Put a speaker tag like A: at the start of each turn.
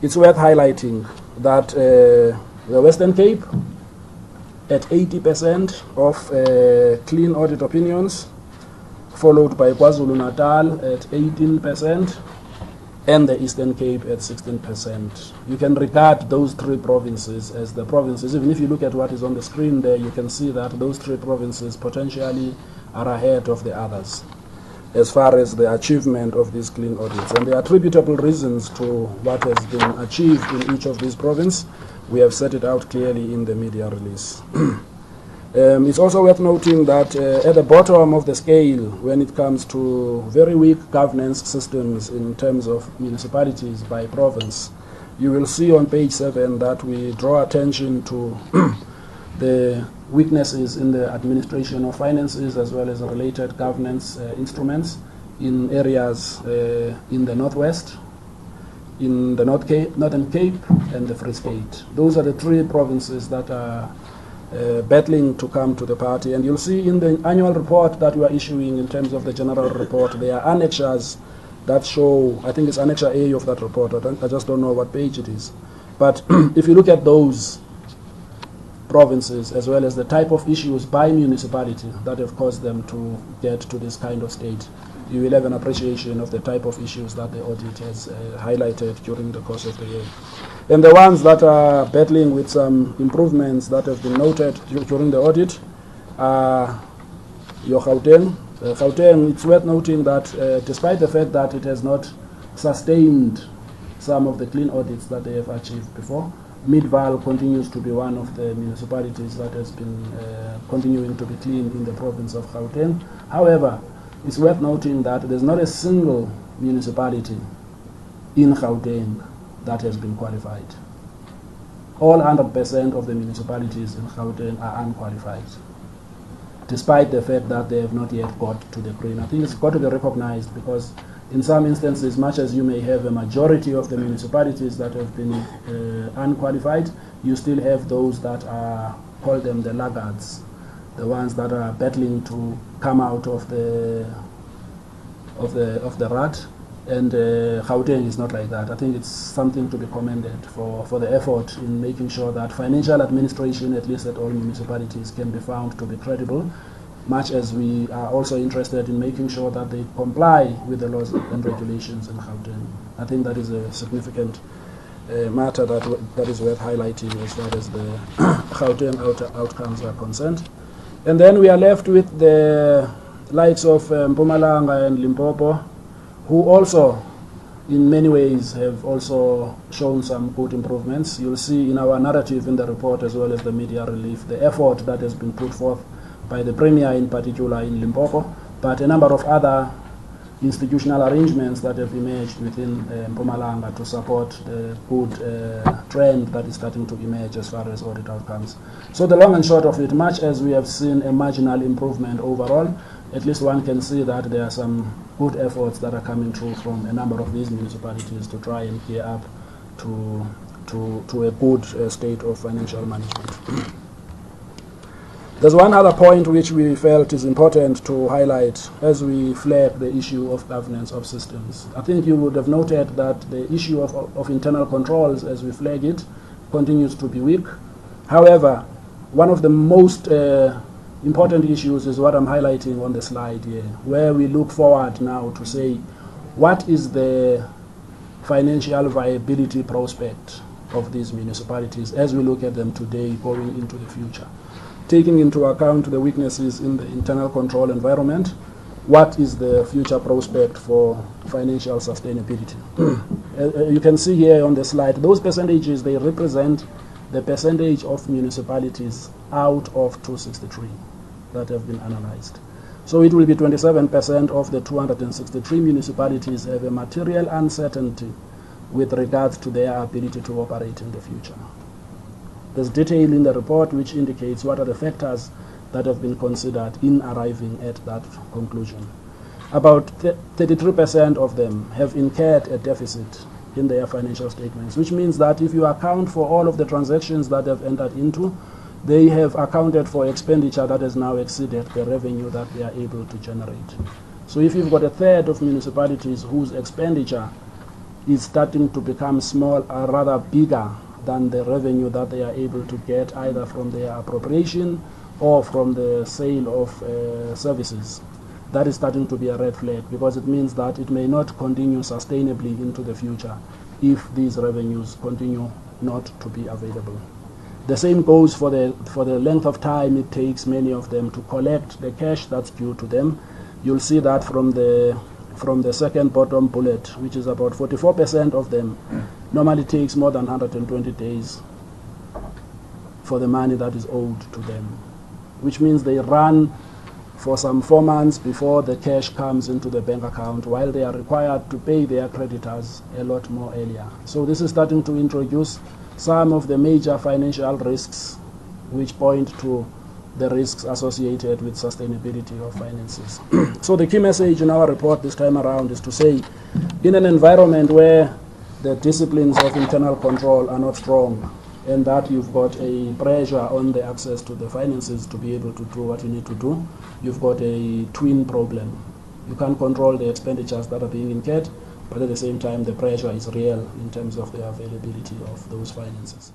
A: it's worth highlighting that the Western Cape at 80% of clean audit opinions, followed by KwaZulu-Natal at 18%, and the Eastern Cape at 16%. You can regard those three provinces as the provinces. Even if you look at what is on the screen there, you can see that those three provinces potentially are ahead of the others as far as the achievement of these clean audits. And the attributable reasons to what has been achieved in each of these provinces, we have set it out clearly in the media release. It's also worth noting that at the bottom of the scale, when it comes to very weak governance systems in terms of municipalities by province, you will see on page 7 that we draw attention to the weaknesses in the administration of finances as well as related governance instruments in areas in the Northwest, in the Northern Cape, and the Free State. Those are the three provinces that are battling to come to the party. And you'll see in the annual report that we are issuing in terms of the general report, there are annexures that show, I think it's Annexure A of that report, I just don't know what page it is. But if you look at those provinces as well as the type of issues by municipality that have caused them to get to this kind of state, you will have an appreciation of the type of issues that the audit has highlighted during the course of the year. And the ones that are battling with some improvements that have been noted during the audit are your Gauteng. Gauteng, it's worth noting that despite the fact that it has not sustained some of the clean audits that they have achieved before, Midvaal continues to be one of the municipalities that has been continuing to be clean in the province of Gauteng. However, it's worth noting that there's not a single municipality in Gauteng that has been qualified. All 100% of the municipalities in Gauteng are unqualified, despite the fact that they have not yet got to the green. I think it's got to be recognized because in some instances, much as you may have a majority of the municipalities that have been unqualified, you still have those that are, call them the laggards, the ones that are battling to come out of the rut. And Gauteng is not like that. I think it's something to be commended for the effort in making sure that financial administration, at least at all municipalities, can be found to be credible, much as we are also interested in making sure that they comply with the laws and regulations in Gauteng. I think that is a significant matter that is worth highlighting as far as the Gauteng outcomes are concerned. And then we are left with the likes of Mpumalanga and Limpopo, who also in many ways have also shown some good improvements. You'll see in our narrative in the report as well as the media relief the effort that has been put forth by the Premier in particular in Limpopo, but a number of other institutional arrangements that have emerged within Mpumalanga to support the good trend that is starting to emerge as far as audit outcomes. So the long and short of it, much as we have seen a marginal improvement overall, at least one can see that there are some good efforts that are coming through from a number of these municipalities to try and gear up to a good state of financial management. There's one other point which we felt is important to highlight as we flag the issue of governance of systems. I think you would have noted that the issue of internal controls, as we flag it, continues to be weak. However, one of the most important issues is what I'm highlighting on the slide here, where we look forward now to say, what is the financial viability prospect of these municipalities as we look at them today going into the future? Taking into account the weaknesses in the internal control environment, what is the future prospect for financial sustainability? You can see here on the slide, those percentages, they represent the percentage of municipalities out of 263 that have been analyzed. So it will be 27% of the 263 municipalities have a material uncertainty with regards to their ability to operate in the future. There's detail in the report which indicates what are the factors that have been considered in arriving at that conclusion. About 33% of them have incurred a deficit in their financial statements, which means that if you account for all of the transactions that they've entered into, they have accounted for expenditure that has now exceeded the revenue that they are able to generate. So if you've got a third of municipalities whose expenditure is starting to become small, or rather bigger than the revenue that they are able to get either from their appropriation or from the sale of services. That is starting to be a red flag, because it means that it may not continue sustainably into the future if these revenues continue not to be available. The same goes for the length of time it takes many of them to collect the cash that's due to them. You'll see that from the second bottom bullet, which is about 44% of them normally takes more than 120 days for the money that is owed to them, which means they run for some 4 months before the cash comes into the bank account, while they are required to pay their creditors a lot more earlier. So this is starting to introduce some of the major financial risks which point to the risks associated with sustainability of finances. So the key message in our report this time around is to say, in an environment where the disciplines of internal control are not strong, and that you've got a pressure on the access to the finances to be able to do what you need to do, you've got a twin problem. You can't control the expenditures that are being incurred, but at the same time the pressure is real in terms of the availability of those finances.